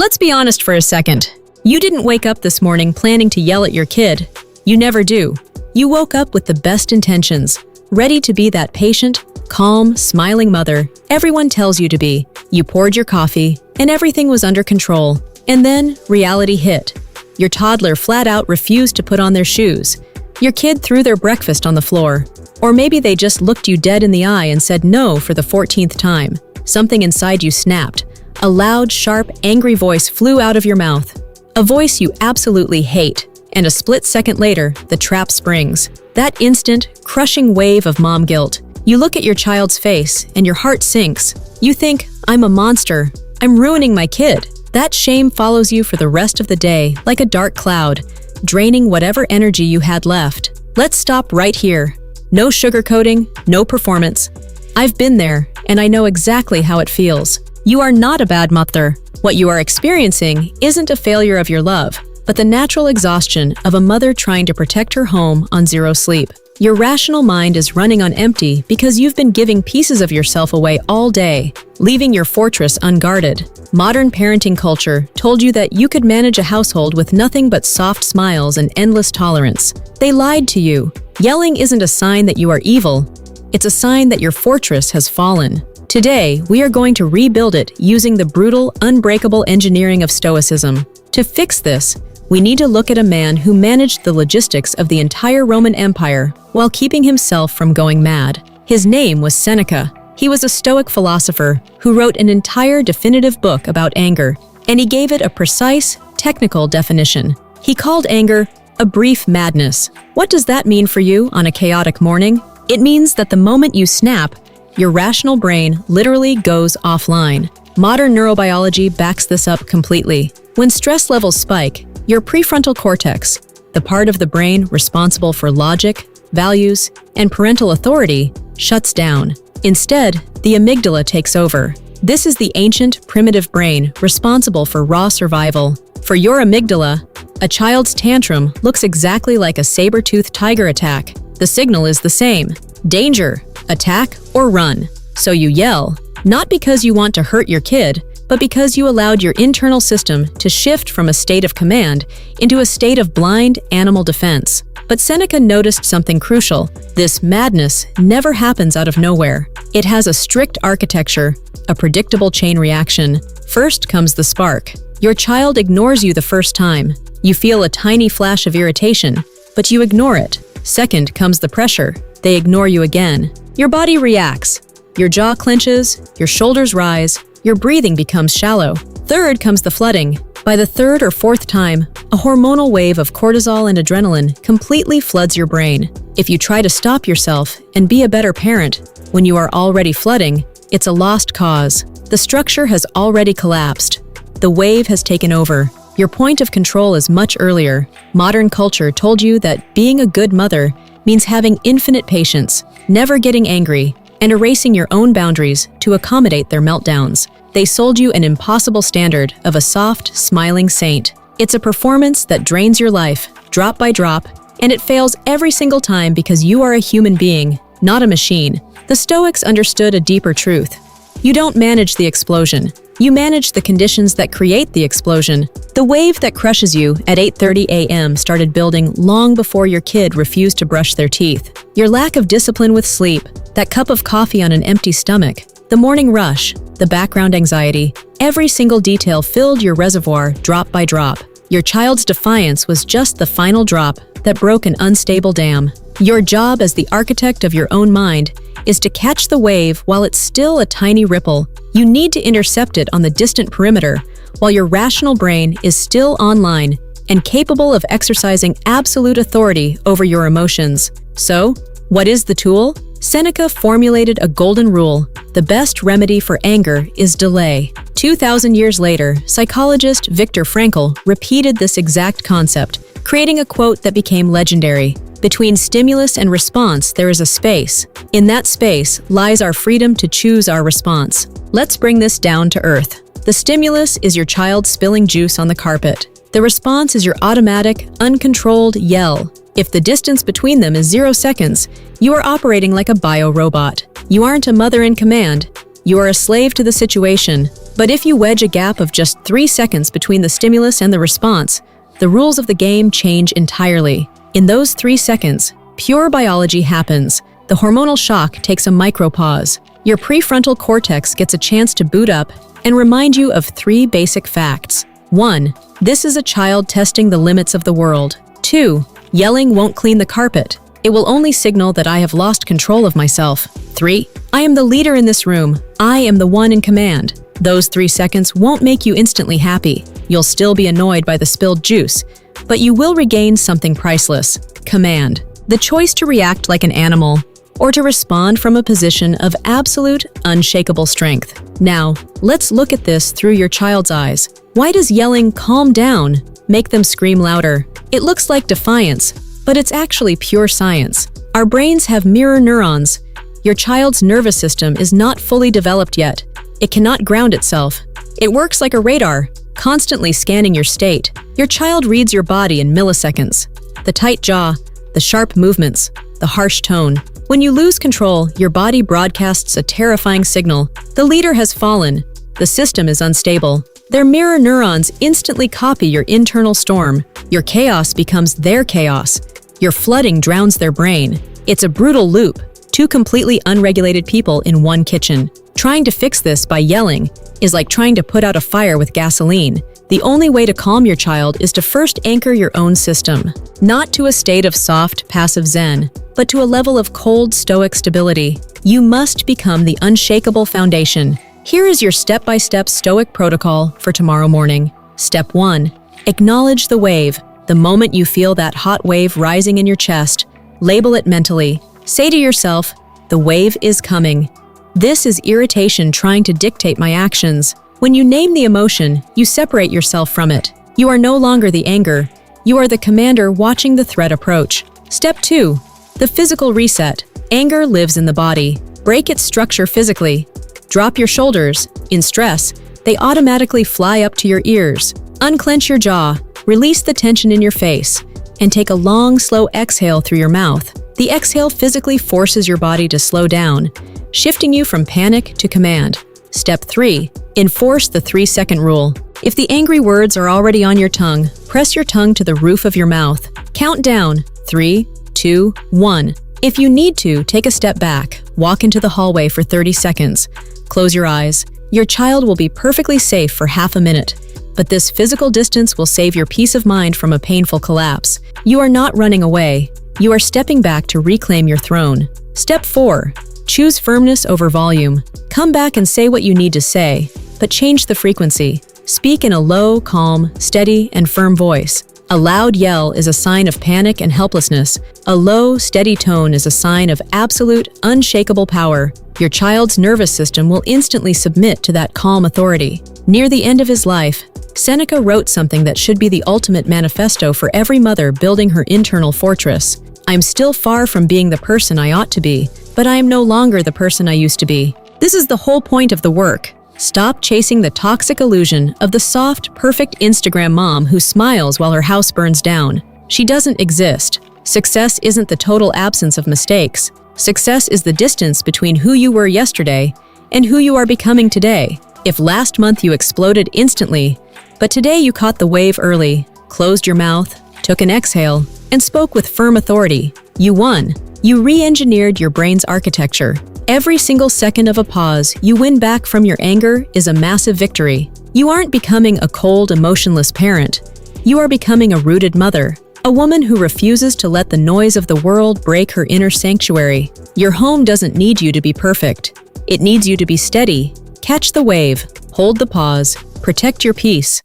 Let's be honest for a second. You didn't wake up this morning planning to yell at your kid. You never do. You woke up with the best intentions, ready to be that patient, calm, smiling mother everyone tells you to be. You poured your coffee, and everything was under control. And then reality hit. Your toddler flat out refused to put on their shoes. Your kid threw their breakfast on the floor. Or maybe they just looked you dead in the eye and said no for the 14th time. Something inside you snapped. A loud, sharp, angry voice flew out of your mouth. A voice you absolutely hate. And a split second later, the trap springs. That instant, crushing wave of mom guilt. You look at your child's face, and your heart sinks. You think, I'm a monster. I'm ruining my kid. That shame follows you for the rest of the day, like a dark cloud, draining whatever energy you had left. Let's stop right here. No sugarcoating, no performance. I've been there, and I know exactly how it feels. You are not a bad mother. What you are experiencing isn't a failure of your love, but the natural exhaustion of a mother trying to protect her home on zero sleep. Your rational mind is running on empty because you've been giving pieces of yourself away all day, leaving your fortress unguarded. Modern parenting culture told you that you could manage a household with nothing but soft smiles and endless tolerance. They lied to you. Yelling isn't a sign that you are evil. It's a sign that your fortress has fallen. Today, we are going to rebuild it using the brutal, unbreakable engineering of Stoicism. To fix this, we need to look at a man who managed the logistics of the entire Roman Empire while keeping himself from going mad. His name was Seneca. He was a Stoic philosopher who wrote an entire definitive book about anger, and he gave it a precise, technical definition. He called anger a brief madness. What does that mean for you on a chaotic morning? It means that the moment you snap, your rational brain literally goes offline. Modern neurobiology backs this up completely. When stress levels spike, your prefrontal cortex, the part of the brain responsible for logic, values, and parental authority, shuts down. Instead, the amygdala takes over. This is the ancient, primitive brain responsible for raw survival. For your amygdala, a child's tantrum looks exactly like a saber-toothed tiger attack. The signal is the same: danger, attack, or run. So you yell, not because you want to hurt your kid, but because you allowed your internal system to shift from a state of command into a state of blind animal defense. But Seneca noticed something crucial. This madness never happens out of nowhere. It has a strict architecture, a predictable chain reaction. First comes the spark. Your child ignores you the first time. You feel a tiny flash of irritation, but you ignore it. Second comes the pressure. They ignore you again. Your body reacts. Your jaw clenches, your shoulders rise, your breathing becomes shallow. Third comes the flooding. By the third or fourth time, a hormonal wave of cortisol and adrenaline completely floods your brain. If you try to stop yourself and be a better parent when you are already flooding, it's a lost cause. The structure has already collapsed. The wave has taken over. Your point of control is much earlier. Modern culture told you that being a good mother means having infinite patience, never getting angry, and erasing your own boundaries to accommodate their meltdowns. They sold you an impossible standard of a soft, smiling saint. It's a performance that drains your life, drop by drop, and it fails every single time because you are a human being, not a machine. The Stoics understood a deeper truth. You don't manage the explosion. You manage the conditions that create the explosion. The wave that crushes you at 8:30 a.m. started building long before your kid refused to brush their teeth. Your lack of discipline with sleep, that cup of coffee on an empty stomach, the morning rush, the background anxiety, every single detail filled your reservoir drop by drop. Your child's defiance was just the final drop that broke an unstable dam. Your job as the architect of your own mind is to catch the wave while it's still a tiny ripple. You need to intercept it on the distant perimeter while your rational brain is still online and capable of exercising absolute authority over your emotions. So, what is the tool? Seneca formulated a golden rule: the best remedy for anger is delay. 2,000 years later, psychologist Viktor Frankl repeated this exact concept, creating a quote that became legendary. Between stimulus and response, there is a space. In that space lies our freedom to choose our response. Let's bring this down to earth. The stimulus is your child spilling juice on the carpet. The response is your automatic, uncontrolled yell. If the distance between them is 0 seconds, you are operating like a bio-robot. You aren't a mother in command. You are a slave to the situation, But if you wedge a gap of just 3 seconds between the stimulus and the response, the rules of the game change entirely. In those 3 seconds, pure biology happens. The hormonal shock takes a micropause. Your prefrontal cortex gets a chance to boot up and remind you of 3 basic facts. 1. This is a child testing the limits of the world. 2. Yelling won't clean the carpet. It will only signal that I have lost control of myself. 3. I am the leader in this room. I am the one in command. Those 3 seconds won't make you instantly happy. You'll still be annoyed by the spilled juice, but you will regain something priceless: command. The choice to react like an animal or to respond from a position of absolute, unshakable strength. Now, let's look at this through your child's eyes. Why does yelling "calm down" make them scream louder? It looks like defiance, but it's actually pure science. Our brains have mirror neurons. Your child's nervous system is not fully developed yet. It cannot ground itself. It works like a radar, constantly scanning your state. Your child reads your body in milliseconds. The tight jaw, the sharp movements, the harsh tone. When you lose control, your body broadcasts a terrifying signal. The leader has fallen. The system is unstable. Their mirror neurons instantly copy your internal storm. Your chaos becomes their chaos. Your flooding drowns their brain. It's a brutal loop. 2 completely unregulated people in one kitchen. Trying to fix this by yelling is like trying to put out a fire with gasoline. The only way to calm your child is to first anchor your own system, not to a state of soft, passive zen, but to a level of cold, stoic stability. You must become the unshakable foundation. Here is your step-by-step stoic protocol for tomorrow morning. Step 1. Acknowledge the wave. The moment you feel that hot wave rising in your chest, label it mentally. Say to yourself, "The wave is coming." This is irritation trying to dictate my actions. When you name the emotion, you separate yourself from it. You are no longer the anger. You are the commander watching the threat approach. Step 2. The physical reset. Anger lives in the body. Break its structure physically. Drop your shoulders. In stress, they automatically fly up to your ears. Unclench your jaw. Release the tension in your face. And take a long, slow exhale through your mouth. The exhale physically forces your body to slow down, shifting you from panic to command. Step 3. Enforce the 3-second rule. If the angry words are already on your tongue, press your tongue to the roof of your mouth. Count down. 3, 2, 1. If you need to, take a step back. Walk into the hallway for 30 seconds. Close your eyes. Your child will be perfectly safe for half a minute. But this physical distance will save your peace of mind from a painful collapse. You are not running away. You are stepping back to reclaim your throne. Step 4. Choose firmness over volume. Come back and say what you need to say, but change the frequency. Speak in a low, calm, steady, and firm voice. A loud yell is a sign of panic and helplessness. A low, steady tone is a sign of absolute, unshakable power. Your child's nervous system will instantly submit to that calm authority. Near the end of his life, Seneca wrote something that should be the ultimate manifesto for every mother building her internal fortress. I'm still far from being the person I ought to be, but I am no longer the person I used to be. This is the whole point of the work. Stop chasing the toxic illusion of the soft, perfect Instagram mom who smiles while her house burns down. She doesn't exist. Success isn't the total absence of mistakes. Success is the distance between who you were yesterday and who you are becoming today. If last month you exploded instantly, but today you caught the wave early, closed your mouth, took an exhale, and spoke with firm authority, you won. You re-engineered your brain's architecture. Every single second of a pause you win back from your anger is a massive victory. You aren't becoming a cold, emotionless parent. You are becoming a rooted mother, a woman who refuses to let the noise of the world break her inner sanctuary. Your home doesn't need you to be perfect. It needs you to be steady. Catch the wave, hold the pause, protect your peace.